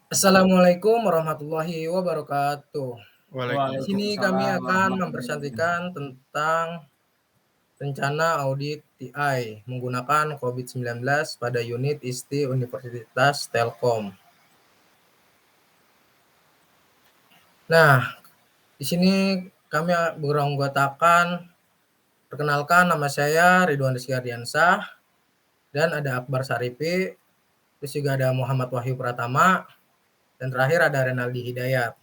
Assalamualaikum warahmatullahi wabarakatuh. Di sini kami Waalaikumsalam akan warahmatullahi mempresentasikan tentang rencana audit TI menggunakan COVID-19 pada unit ISTI Universitas Telkom. Nah, di sini kami beranggotakan, perkenalkan nama saya Ridwan Rizky Ardiansah, dan ada Akbar Sarifi, terus juga ada Muhammad Wahyu Pratama, dan terakhir ada Renaldi Hidayat.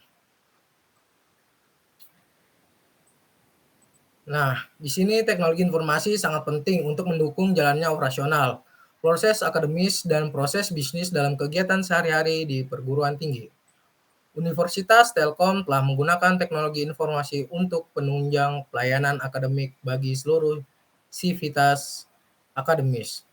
Nah, di sini teknologi informasi sangat penting untuk mendukung jalannya operasional, proses akademis, dan proses bisnis dalam kegiatan sehari-hari di perguruan tinggi. Universitas Telkom telah menggunakan teknologi informasi untuk penunjang pelayanan akademik bagi seluruh sivitas akademis.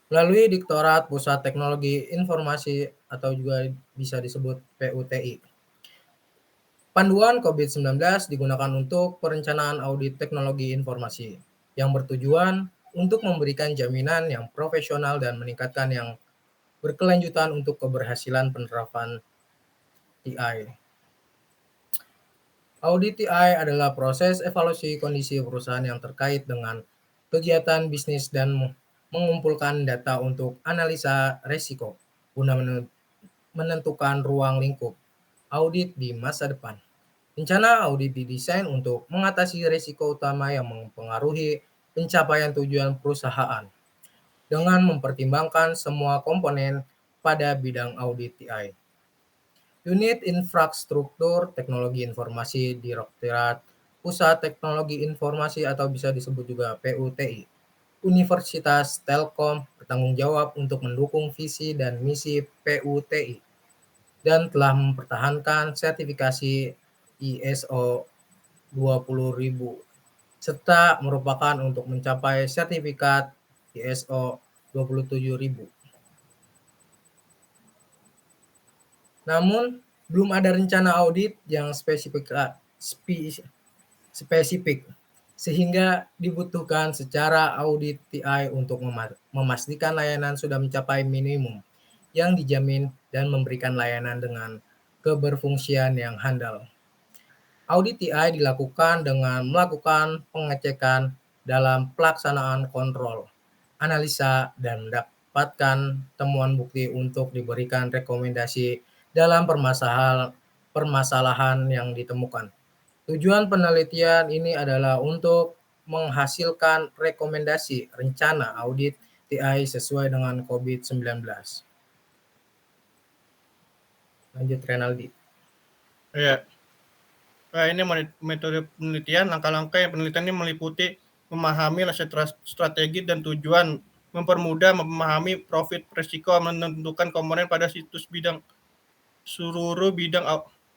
Melalui Direktorat Pusat Teknologi Informasi atau juga bisa disebut PUTI. Panduan COVID-19 digunakan untuk perencanaan audit teknologi informasi yang bertujuan untuk memberikan jaminan yang profesional dan meningkatkan yang berkelanjutan untuk keberhasilan penerapan TI. Audit TI adalah proses evaluasi kondisi perusahaan yang terkait dengan kegiatan bisnis dan mengumpulkan data untuk analisa resiko guna menentukan ruang lingkup audit di masa depan. Rencana audit didesain untuk mengatasi risiko utama yang mempengaruhi pencapaian tujuan perusahaan dengan mempertimbangkan semua komponen pada bidang audit TI. Unit Infrastruktur Teknologi Informasi Direktorat Pusat Teknologi Informasi atau bisa disebut juga PUTI. Universitas Telkom bertanggung jawab untuk mendukung visi dan misi PUTI dan telah mempertahankan sertifikasi ISO 20.000 serta merupakan untuk mencapai sertifikat ISO 27.000. Namun, belum ada rencana audit yang spesifik, sehingga dibutuhkan secara audit TI untuk memastikan layanan sudah mencapai minimum yang dijamin dan memberikan layanan dengan keberfungsian yang handal. Audit TI dilakukan dengan melakukan pengecekan dalam pelaksanaan kontrol, analisa, dan mendapatkan temuan bukti untuk diberikan rekomendasi dalam permasalahan yang ditemukan. Tujuan penelitian ini adalah untuk menghasilkan rekomendasi rencana audit TI sesuai dengan COVID-19. Lanjut Renaldi. Ya, ini metode penelitian. Langkah-langkah yang penelitian ini meliputi memahami strategi dan tujuan, mempermudah memahami profit risiko, menentukan komponen pada situs bidang seluruh bidang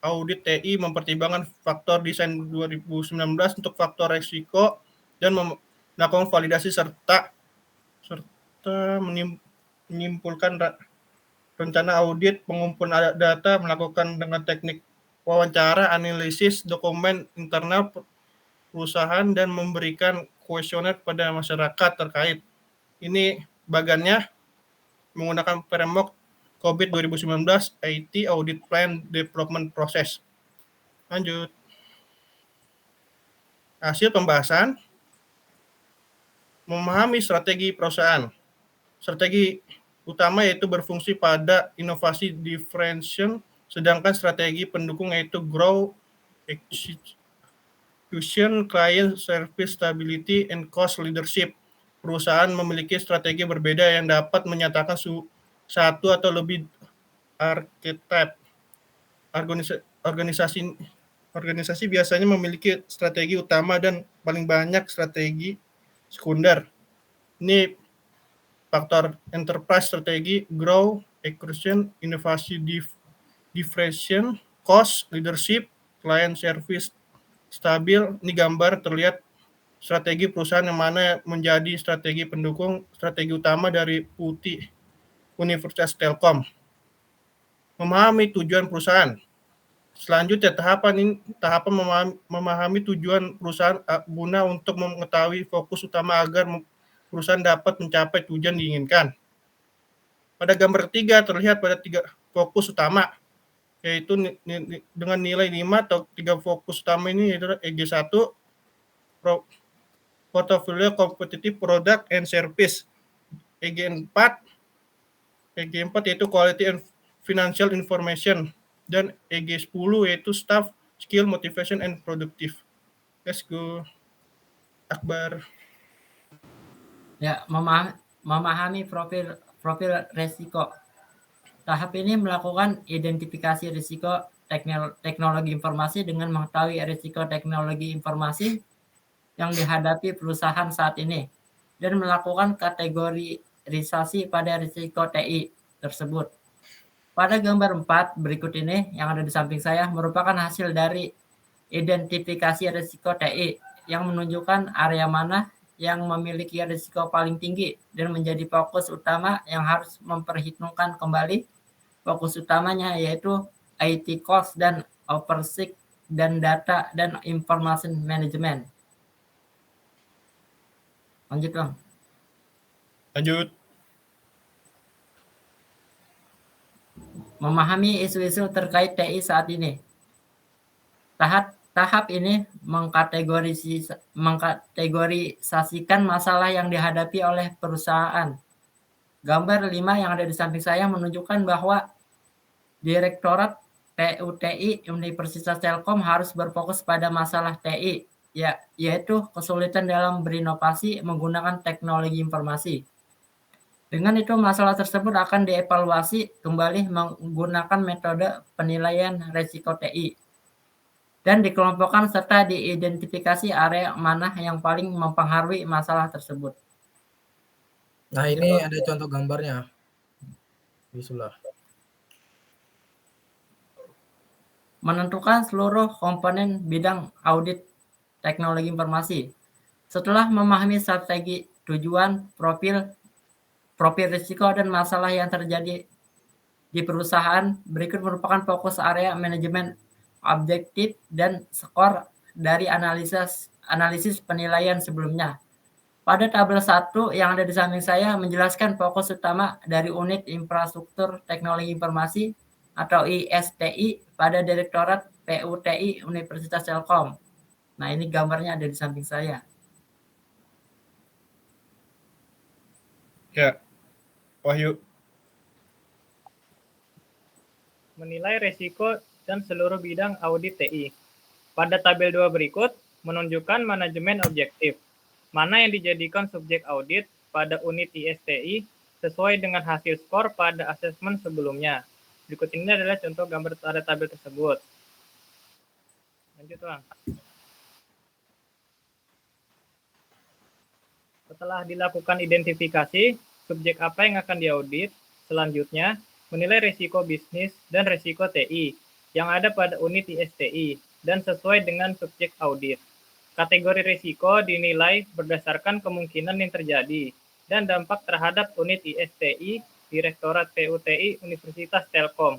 audit TI, mempertimbangkan faktor desain 2019 untuk faktor risiko, dan melakukan validasi serta menyimpulkan rencana audit, pengumpulan data, melakukan dengan teknik wawancara, analisis dokumen internal perusahaan, dan memberikan kuesioner pada masyarakat terkait. Ini bagannya menggunakan framework COVID 2019 IT Audit Plan Development Process. Lanjut. Hasil pembahasan, memahami strategi perusahaan. Strategi utama yaitu berfungsi pada inovasi differentiation, sedangkan strategi pendukung yaitu grow, execution, client service stability, and cost leadership. Perusahaan memiliki strategi berbeda yang dapat menyatakan satu atau lebih archetype. Organisasi biasanya memiliki strategi utama dan paling banyak strategi sekunder. Ini faktor enterprise strategi, grow, execution, inovasi differentiation, cost, leadership, client service stabil. Ini gambar terlihat strategi perusahaan yang mana menjadi strategi pendukung, strategi utama dari PUTI Universitas Telkom. Memahami tujuan perusahaan. Selanjutnya tahapan memahami tujuan perusahaan guna untuk mengetahui fokus utama agar perusahaan dapat mencapai tujuan diinginkan. Pada gambar 3 terlihat pada fokus utama, yaitu dengan nilai 5 atau 3 fokus utama ini yaitu EG1, Portfolio Competitive Product and Service, EG4 yaitu Quality and Financial Information, dan EG10 yaitu Staff, Skill, Motivation, and Productive. Let's go, Akbar. Ya, memahami profil resiko. Tahap ini melakukan identifikasi risiko teknologi informasi dengan mengetahui risiko teknologi informasi yang dihadapi perusahaan saat ini dan melakukan kategorisasi pada risiko TI tersebut. Pada gambar 4 berikut ini yang ada di samping saya merupakan hasil dari identifikasi risiko TI yang menunjukkan area mana yang memiliki risiko paling tinggi dan menjadi fokus utama yang harus memperhitungkan kembali. Fokus utamanya yaitu IT cost dan oversight dan data dan information management. Lanjut, Bang. Lanjut. Memahami isu-isu terkait TI saat ini. Tahap ini mengkategorisasikan masalah yang dihadapi oleh perusahaan. Gambar 5 yang ada di samping saya menunjukkan bahwa Direktorat PUTI Universitas Telkom harus berfokus pada masalah TI, yaitu kesulitan dalam berinovasi menggunakan teknologi informasi. Dengan itu, masalah tersebut akan dievaluasi kembali menggunakan metode penilaian risiko TI dan dikelompokkan serta diidentifikasi area mana yang paling mempengaruhi masalah tersebut. Nah, ini ada contoh gambarnya di sebelah. Menentukan seluruh komponen bidang audit teknologi informasi. Setelah memahami strategi, tujuan, profil risiko dan masalah yang terjadi di perusahaan, berikut merupakan fokus area manajemen objektif dan skor dari analisis penilaian sebelumnya. Pada tabel 1 yang ada di samping saya menjelaskan fokus utama dari unit infrastruktur teknologi informasi atau ISTI pada Direktorat PUTI Universitas Telkom. Nah, ini gambarnya ada di samping saya. Ya, Wahyu. Menilai risiko dan seluruh bidang audit TI. Pada tabel 2 berikut menunjukkan manajemen objektif, mana yang dijadikan subjek audit pada unit ISTI sesuai dengan hasil skor pada asesmen sebelumnya. Berikut ini adalah contoh gambar pada tabel tersebut. Lanjut, Bang. Setelah dilakukan identifikasi, subjek apa yang akan diaudit, selanjutnya menilai risiko bisnis dan risiko TI yang ada pada unit ISTI dan sesuai dengan subjek audit. Kategori risiko dinilai berdasarkan kemungkinan yang terjadi dan dampak terhadap unit ISTI Direktorat PUTI Universitas Telkom.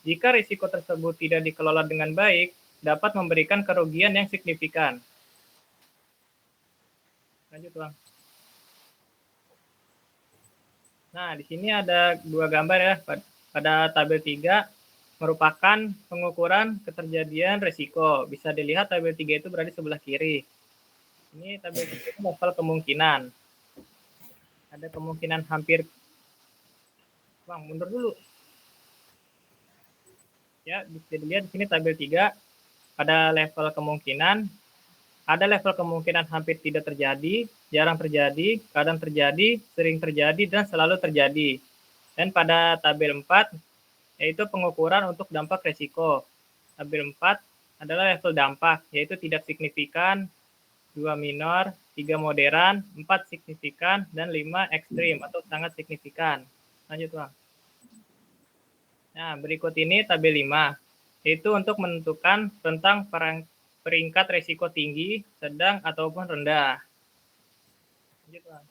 Jika risiko tersebut tidak dikelola dengan baik, dapat memberikan kerugian yang signifikan. Lanjut, Bang. Nah, di sini ada 2 gambar ya. Pada tabel 3 merupakan pengukuran keterjadian risiko. Bisa dilihat tabel 3 itu berada di sebelah kiri. Ini tabel 3 itu level kemungkinan. Ada kemungkinan hampir. Bang, mundur dulu. Ya, bisa dilihat di sini tabel 3 pada level kemungkinan. Ada level kemungkinan hampir tidak terjadi, jarang terjadi, kadang terjadi, sering terjadi, dan selalu terjadi. Dan pada tabel 4, yaitu pengukuran untuk dampak risiko. Tabel 4 adalah level dampak, yaitu tidak signifikan, 2 minor, 3 moderan, 4 signifikan, dan 5 ekstrim atau sangat signifikan. Lanjut, Bang. Nah, berikut ini tabel 5, yaitu untuk menentukan tentang peringkat risiko tinggi, sedang, ataupun rendah. Lanjut, Bang.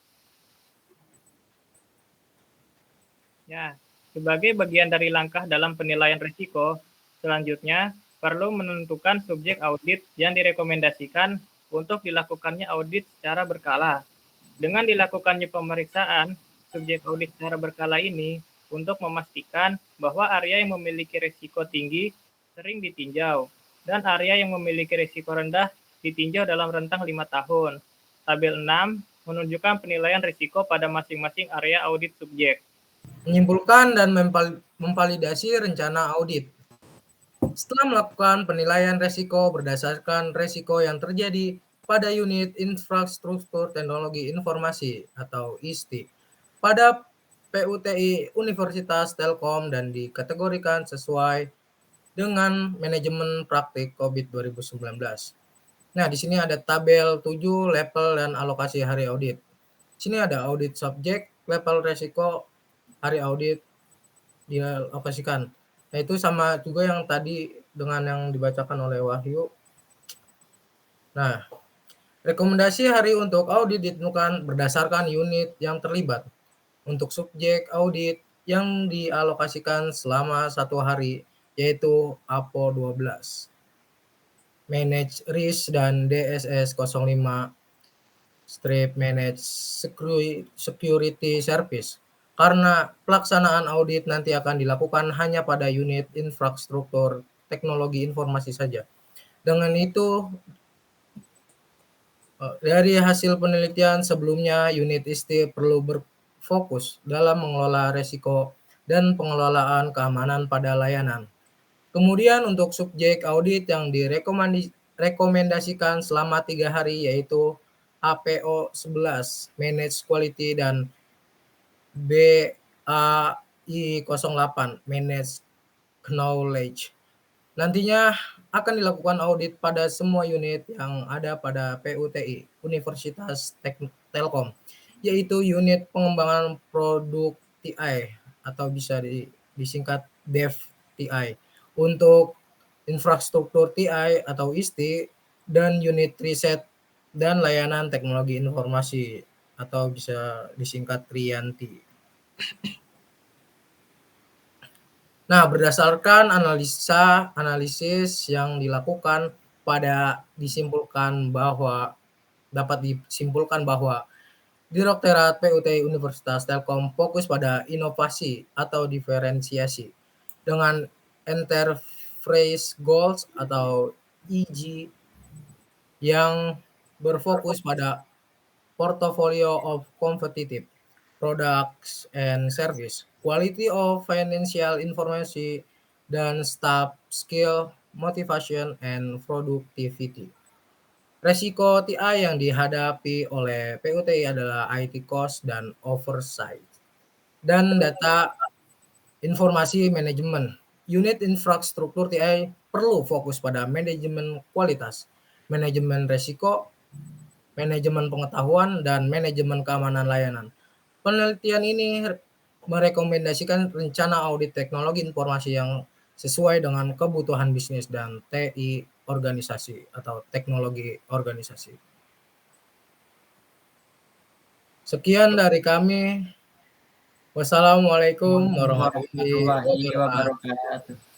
Ya, sebagai bagian dari langkah dalam penilaian risiko, selanjutnya perlu menentukan subjek audit yang direkomendasikan untuk dilakukannya audit secara berkala. Dengan dilakukannya pemeriksaan subjek audit secara berkala ini untuk memastikan bahwa area yang memiliki risiko tinggi sering ditinjau dan area yang memiliki risiko rendah ditinjau dalam rentang 5 tahun. Tabel 6 menunjukkan penilaian risiko pada masing-masing area audit subjek. Menyimpulkan dan memvalidasi rencana audit. Setelah melakukan penilaian risiko berdasarkan risiko yang terjadi pada unit infrastruktur teknologi informasi atau ISTI pada PUTI Universitas Telkom dan dikategorikan sesuai dengan manajemen praktik COVID 2019. Nah, di sini ada tabel 7 level dan alokasi hari audit. Di sini ada audit subjek, level risiko, hari audit dialokasikan. Nah, itu sama juga yang tadi dengan yang dibacakan oleh Wahyu. Nah, rekomendasi hari untuk audit ditentukan berdasarkan unit yang terlibat. Untuk subjek audit yang dialokasikan selama 1 hari, yaitu APO 12, Manage Risk dan DSS 05, Strip Manage Security Service. Karena pelaksanaan audit nanti akan dilakukan hanya pada unit infrastruktur teknologi informasi saja. Dengan itu, dari hasil penelitian sebelumnya, unit ISTI perlu berfokus dalam mengelola risiko dan pengelolaan keamanan pada layanan. Kemudian untuk subjek audit yang direkomendasikan selama 3 hari yaitu APO 11, Manage Quality, dan BAI 08, Manage Knowledge. Nantinya akan dilakukan audit pada semua unit yang ada pada PUTI Universitas Telkom, yaitu unit pengembangan produk TI atau bisa disingkat Dev TI, untuk infrastruktur TI atau ISTI, dan unit riset dan layanan teknologi informasi atau bisa disingkat Trianti. Nah, berdasarkan analisis yang dilakukan dapat disimpulkan bahwa Direktorat PUTI Universitas Telkom fokus pada inovasi atau diferensiasi dengan Enterprise Goals atau EG yang berfokus pada portfolio of competitive products and service, quality of financial information, dan staff skill, motivation, and productivity. Resiko TI yang dihadapi oleh PUTI adalah IT cost dan oversight. Dan data informasi manajemen. Unit infrastruktur TI perlu fokus pada manajemen kualitas, manajemen resiko, manajemen pengetahuan, dan manajemen keamanan layanan. Penelitian ini merekomendasikan rencana audit teknologi informasi yang sesuai dengan kebutuhan bisnis dan TI organisasi atau teknologi organisasi. Sekian dari kami. Wassalamualaikum warahmatullahi wabarakatuh.